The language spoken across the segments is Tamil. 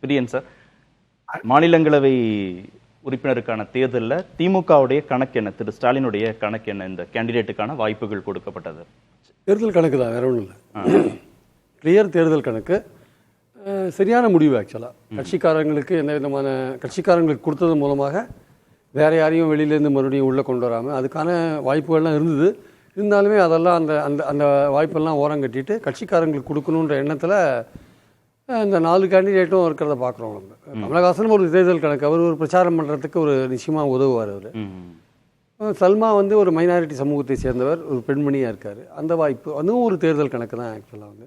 பிரியன் சார், மாநிலங்களவை உறுப்பினருக்கான தேர்தலில் திமுகவுடைய கணக்கு என்ன, திரு ஸ்டாலினுடைய கணக்கு என்ன, இந்த கேண்டிடேட்டுக்கான வாய்ப்புகள் கொடுக்கப்பட்டது? தேர்தல் கணக்கு தான், வேற ஒன்றும் இல்லை. கிளியர் தேர்தல் கணக்கு. சரியான முடிவு ஆக்சுவலாக. கட்சிக்காரங்களுக்கு எந்த விதமான கட்சிக்காரங்களுக்கு கொடுத்தது மூலமாக வேறு யாரையும் வெளியிலேருந்து மறுபடியும் உள்ளே கொண்டு வராமல் அதுக்கான வாய்ப்புகள்லாம் இருந்தது. இருந்தாலுமே அதெல்லாம் அந்த அந்த அந்த வாய்ப்பெல்லாம் ஓரம் கட்டிட்டு கட்சிக்காரங்களுக்கு கொடுக்கணுன்ற எண்ணத்தில் இந்த 4 கேண்டிடேட்டும் இருக்கிறத பார்க்குறோம். நம்ம கமலஹாசன் ஒரு தேர்தல் கணக்கு, அவர் ஒரு பிரச்சாரம் பண்ணுறதுக்கு ஒரு நிச்சயமாக உதவுவார். அவர் சல்மா வந்து ஒரு மைனாரிட்டி சமூகத்தை சேர்ந்தவர், ஒரு பெண்மணியாக இருக்கார். அந்த வாய்ப்பு அதுவும் ஒரு தேர்தல் கணக்கு தான் ஆக்சுவலாக. வந்து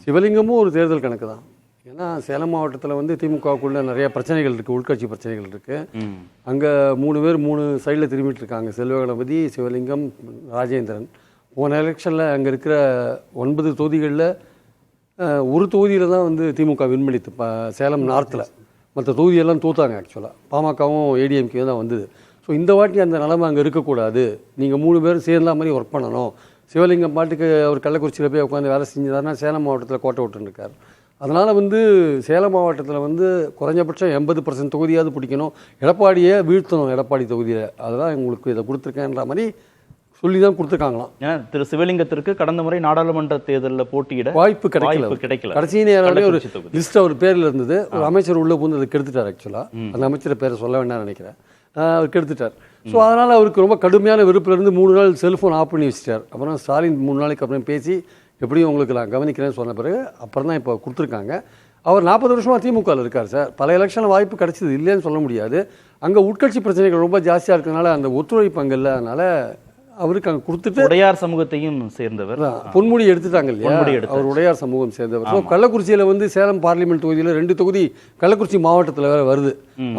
சிவலிங்கமும் ஒரு தேர்தல் கணக்கு தான். ஏன்னா சேலம் மாவட்டத்தில் வந்து திமுகவுக்குள்ள நிறைய பிரச்சனைகள் இருக்குது, உள்கட்சி பிரச்சனைகள் இருக்குது. அங்கே 3 பேர் 3 சைடில் திரும்பிட்டு இருக்காங்க. செல்வ கணபதி, சிவலிங்கம், ராஜேந்திரன். போன எலெக்ஷனில் அங்கே இருக்கிற 9 தொகுதிகளில் ஒரு தொகுதியில் தான் வந்து திமுக வின் பண்ணித்து, சேலம் நார்த்தில். மற்ற தொகுதியெல்லாம் தோத்தாங்க ஆக்சுவலாக. பாமகவும் ஏடிஎம்கே தான் வந்தது. ஸோ இந்த வாட்டி அந்த நிலைமை அங்கே இருக்கக்கூடாது, நீங்கள் 3 பேரும் சேர்ந்தா மாதிரி ஒர்க் பண்ணணும். சிவலிங்கம் பாட்டுக்கு அவர் கள்ளக்குறிச்சியில் போய் உட்காந்து வேலை செஞ்சாருன்னா சேலம் மாவட்டத்தில் கோட்டை விட்டுருக்கார். அதனால் வந்து சேலம் மாவட்டத்தில் வந்து குறைஞ்சபட்சம் 80% தொகுதியாவது பிடிக்கணும், எடப்பாடியை வீழ்த்தணும் எடப்பாடி தொகுதியில். அதெல்லாம் உங்களுக்கு இதை கொடுத்துருக்கேன்ற மாதிரி சொல்லி தான் கொடுத்துருக்காங்களாம். ஏன்னா திரு சிவலிங்கத்திற்கு கடந்த முறை நாடாளுமன்ற தேர்தலில் போட்டியிட வாய்ப்பு கிடைக்கல. கடைசி நேரம் ஒரு லிஸ்ட் அவர் பேரில் இருந்தது. ஒரு அமைச்சர் உள்ள புகுந்து அதை கெடுத்துட்டார் ஆக்சுவலாக. அந்த அமைச்சரை பேரை சொல்ல வேண்டாம்னு நினைக்கிறேன். அவர் கெடுத்துட்டார். ஸோ அதனால் அவருக்கு ரொம்ப கடுமையான வெறுப்பிலிருந்து 3 நாள் செல்ஃபோன் ஆஃப் பண்ணி வச்சுட்டார். அப்புறம் ஸ்டாலின் 3 நாளைக்கு அப்புறம் பேசி எப்படியும் உங்களுக்கு நான் கவனிக்கிறேன்னு சொன்ன பிறகு அப்புறம் தான் இப்போ கொடுத்துருக்காங்க. அவர் 40 வருஷமாக திமுகவில் இருக்கார் சார். பல எலெக்ஷனில் வாய்ப்பு கிடைச்சது இல்லைன்னு சொல்ல முடியாது. அங்கே உட்கட்சி பிரச்சனைகள் ரொம்ப ஜாஸ்தியாக இருக்கிறதுனால அந்த ஒத்துழைப்பு அங்கே இல்லை. அதனால் அவருக்கு அங்கே கொடுத்துட்டு உடையார் சமூகத்தையும் சேர்ந்தவர் பொன்முடி எடுத்துட்டாங்க இல்லையா, அவர் உடையார் சமூகம் சேர்ந்தவர். ஸோ கள்ளக்குறிச்சியில் வந்து சேலம் பார்லிமெண்ட் தொகுதியில் 2 தொகுதி கள்ளக்குறிச்சி மாவட்டத்தில் வேறு வருது,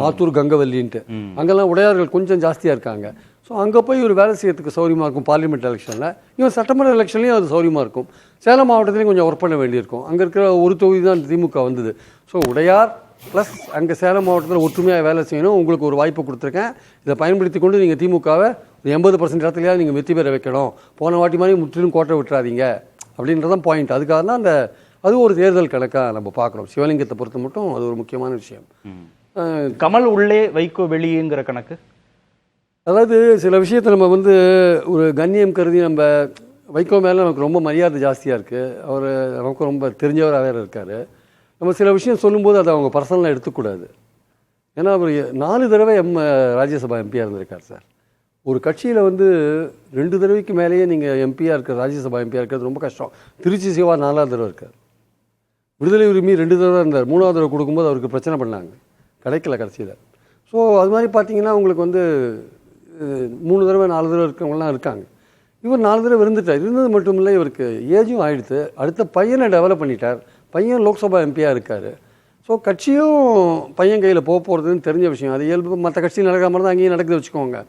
ஆத்தூர் கங்கவல்லின்ட்டு. அங்கெல்லாம் உடையார்கள் கொஞ்சம் ஜாஸ்தியாக இருக்காங்க. ஸோ அங்கே போய் ஒரு வேலை செய்யறதுக்கு சௌரியமாக இருக்கும். பார்லிமெண்ட் எலெக்ஷனில் இவன் சட்டமன்ற எலெக்ஷன்லையும் அது சௌரியமாக இருக்கும். சேலம் மாவட்டத்துலேயும் கொஞ்சம் ஒர்க் பண்ண வேண்டியிருக்கும். அங்கே இருக்கிற ஒரு தொகுதி தான் திமுக வந்தது. ஸோ உடையார் ப்ளஸ் அங்கே சேலம் மாவட்டத்தில் ஒற்றுமையாக வேலை செய்யணும். உங்களுக்கு ஒரு வாய்ப்பு கொடுத்துருக்கேன், இதை பயன்படுத்தி கொண்டு நீங்கள் திமுகவை 80% இடத்துலையாவது நீங்கள் வெற்றி பெற வைக்கணும். போன வாட்டி மாதிரி முற்றிலும் கோட்டை விட்டுறாதீங்க அப்படின்றதான் பாயிண்ட். அதுக்காக தான் அந்த அது ஒரு தேர்தல் கணக்காக நம்ம பார்க்குறோம். சிவலிங்கத்தை பொறுத்த மட்டும் அது ஒரு முக்கியமான விஷயம். கமல் உள்ளே வைகோ வெளியேங்கிற கணக்கு. அதாவது சில விஷயத்தை நம்ம வந்து ஒரு கண்ணியம் கருதி நம்ம வைகோ மேலே நமக்கு ரொம்ப மரியாதை ஜாஸ்தியாக இருக்குது. அவர் நமக்கு ரொம்ப தெரிஞ்சவராக வேறு இருக்கார். நம்ம சில விஷயம் சொல்லும்போது அதை அவங்க பர்சனலாக எடுத்துக்கூடாது. ஏன்னா அவர் 4 தடவை ராஜ்யசபா எம்பியாக இருந்திருக்கார் சார். ஒரு கட்சியில் வந்து 2 தடவைக்கு மேலேயே நீங்கள் எம்பியாக இருக்கிற, ராஜ்யசபா எம்பியாக இருக்கிறது ரொம்ப கஷ்டம். திருச்சி சிவா 4ஆவது தடவை இருக்கார். விடுதலை உரிமை 2 தடவை இருந்தார். 3ஆவது தடவை கொடுக்கும்போது அவருக்கு பிரச்சனை பண்ணாங்க, கிடைக்கல கடைசியில். ஸோ அது மாதிரி பார்த்தீங்கன்னா உங்களுக்கு வந்து 3 தடவை 4 தடவை இருக்கிறவங்களாம் இருக்காங்க. இவர் 4 தடவை இருந்தது மட்டும் இல்லை, இவருக்கு ஏஜும் ஆகிடுத்து. அடுத்த பையனை டெவலப் பண்ணிட்டார். பையன் லோக்சபா எம்பியாக இருக்கார். ஸோ கட்சியும் பையன் கையில் போகிறதுன்னு தெரிஞ்ச விஷயம். அது இயல்பு, மற்ற கட்சியில் நடக்கிற மாதிரி தான் அங்கேயும் நடக்குது வச்சுக்கோங்க.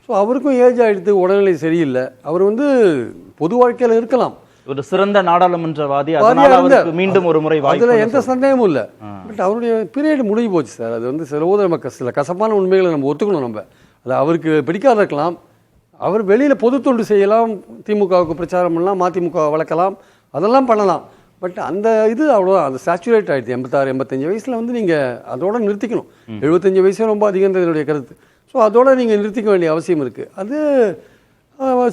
ஸோ அவருக்கும் ஏஜ் ஆகிடுத்து, உடல்நிலை சரியில்லை. அவர் வந்து பொது வாழ்க்கையில் இருக்கலாம், ஒரு சிறந்த நாடாளுமன்றவாதி, மீண்டும் ஒரு முறை அதில் எந்த சந்தேகமும் இல்லை. பட் அவருடைய பீரியட் முடிஞ்சு போச்சு சார். அது வந்து சில கசப்பான உண்மைகளை நம்ம ஒத்துக்கணும். நம்ம அது அவருக்கு பிடிக்காத இருக்கலாம். அவர் வெளியில் பொது தொண்டு செய்யலாம், திமுகவுக்கு பிரச்சாரம் பண்ணலாம், மதிமுக வளர்க்கலாம், அதெல்லாம் பண்ணலாம். பட் அந்த இது அவ்வளோதான், அது சேச்சுரேட் ஆகிடுது. 86 85 வயசில் வந்து நீங்கள் அதோட நிறுத்திக்கணும். 75 வயசே ரொம்ப அதிகன்றது என்னுடைய கருத்து. ஸோ அதோட நீங்கள் நிறுத்திக்க வேண்டிய அவசியம் இருக்குது. அது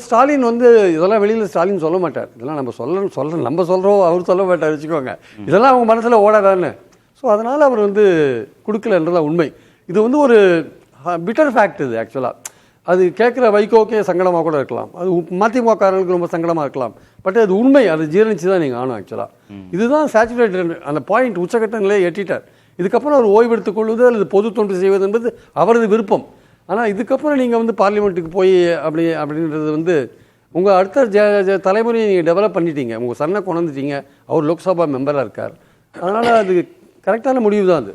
ஸ்டாலின் வந்து இதெல்லாம் வெளியில் ஸ்டாலின் சொல்ல மாட்டார். இதெல்லாம் நம்ம நம்ம சொல்கிறோம், அவர் சொல்ல மாட்டார் வச்சுக்கோங்க. இதெல்லாம் அவங்க மனசில் ஓடாதான்னு. ஸோ அதனால் அவர் வந்து கொடுக்கலன்றதான் உண்மை. இது வந்து ஒரு பிட்டர் ஃபேக்ட். இது ஆக்சுவலாக அது கேட்குற வைகோக்கே சங்கடமாக கூட இருக்கலாம், அது மதிமுககாரர்களுக்கு ரொம்ப சங்கடமாக இருக்கலாம். பட் அது உண்மை, அது ஜீரணிச்சு தான் நீங்கள் ஆகணும் ஆக்சுவலாக. இதுதான் சேச்சுரேட்டட், அந்த பாயிண்ட் உச்சகட்ட நிலையை எட்டிட்டார். இதுக்கப்புறம் அவர் ஓய்வெடுத்துக் கொள்வது அல்லது பொது தொண்டு செய்வது என்பது அவரது விருப்பம். ஆனால் இதுக்கப்புறம் நீங்கள் வந்து பார்லிமெண்ட்டுக்கு போய் அப்படின்றது வந்து உங்கள் அடுத்த தலைமுறையை நீங்கள் டெவலப் பண்ணிட்டீங்க, உங்கள் சன்னை கொண்டுட்டீங்க. அவர் லோக்சபா மெம்பராக இருக்கார். அதனால் அது கரெக்டான முடிவு தான் அது.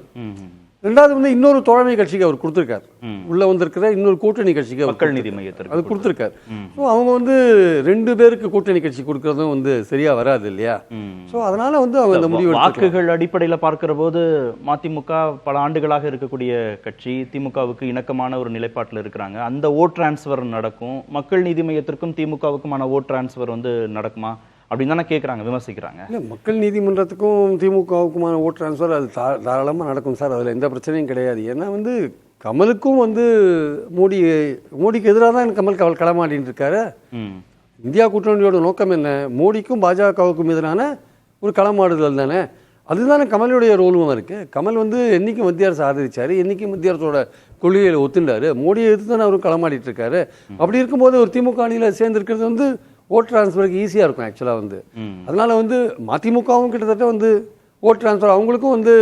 2வது வந்து இன்னொரு தோழமை கட்சிக்கு அவர் கொடுத்துருக்கார். உள்ள வந்திருக்கிற இன்னொரு கூட்டணி கட்சிக்கு மக்கள் நீதி மையத்திற்கு அது கொடுத்துருக்காரு. ஸோ அவங்க வந்து 2 பேருக்கு கூட்டணி கட்சி கொடுக்கறதும் வந்து சரியா வராது இல்லையா. ஸோ அதனால வந்து அவங்க அந்த முடிவு வாக்குகள் அடிப்படையில் பார்க்கிற போது மதிமுக பல ஆண்டுகளாக இருக்கக்கூடிய கட்சி, திமுகவுக்கு இணக்கமான ஒரு நிலைப்பாட்டில் இருக்கிறாங்க. அந்த ஓட் டிரான்ஸ்ஃபர் நடக்கும். மக்கள் நீதி மையத்திற்கும் திமுகவுக்குமான ஓட் டிரான்ஸ்ஃபர் வந்து நடக்குமா? அப்படின்னு தானே கேட்குறாங்க, விமர்சிக்கிறாங்க. இல்லை, மக்கள் நீதிமன்றத்துக்கும் திமுகவுக்குமான ஓட் ட்ரான்ஸ்ஃபர் அது தாராளமாக நடக்கும் சார். அதில் எந்த பிரச்சனையும் கிடையாது. ஏன்னா வந்து கமலுக்கும் வந்து மோடிக்கு எதிராக தான் கமல் களமாடிட்டு இருக்காரு. இந்தியா கூட்டணியோட நோக்கம் என்ன? மோடிக்கும் பாஜகவுக்கும் எதிரான ஒரு களமாடுதல் தானே. அதுதானே கமலுடைய ரோலும் இருக்குது. கமல் வந்து என்றைக்கும் மத்திய அரசு ஆதரிச்சார், என்றைக்கும் மத்திய அரசோட கொள்கையில் ஒத்துண்டாரு, மோடியை எதிர்த்து தானே அவரும் களமாடிட்டு இருக்காரு. அப்படி இருக்கும்போது ஒரு திமுக அணியில் சேர்ந்துருக்கிறது வந்து ஓட் டிரான்ஸ்ஃபருக்கு ஈஸியாக இருக்கும் ஆக்சுவலாக வந்து. அதனால வந்து மதிமுகவும் கிட்டத்தட்ட வந்து ஓட் டிரான்ஸ்ஃபர், அவங்களுக்கும் வந்து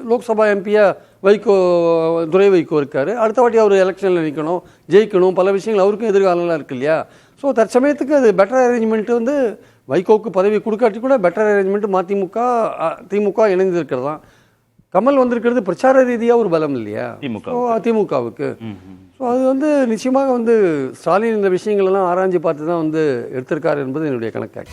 லோக்சபா எம்பியாக துரை வைகோ இருக்காரு. அடுத்த வாட்டி அவர் எலெக்ஷனில் நிற்கணும், ஜெயிக்கணும், பல விஷயங்கள் அவருக்கும் எதிர்காலம்லாம் இருக்கு இல்லையா. ஸோ தற்சமயத்துக்கு அது பெட்டர் அரேஞ்ச்மெண்ட் வந்து வைகோவுக்கு பதவி கொடுக்காட்டி கூட பெட்டர் அரேஞ்ச்மெண்ட் திமுக இணைந்து இருக்கிறது தான். கமல் வந்திருக்கிறது பிரச்சார ரீதியாக ஒரு பலம் இல்லையா திமுகவுக்கு. ஸோ அது வந்து நிச்சயமாக வந்து ஸ்டாலின் இந்த விஷயங்களெல்லாம் ஆராய்ச்சி பார்த்து தான் வந்து எடுத்திருக்காரு என்பது என்னுடைய கணக்காக.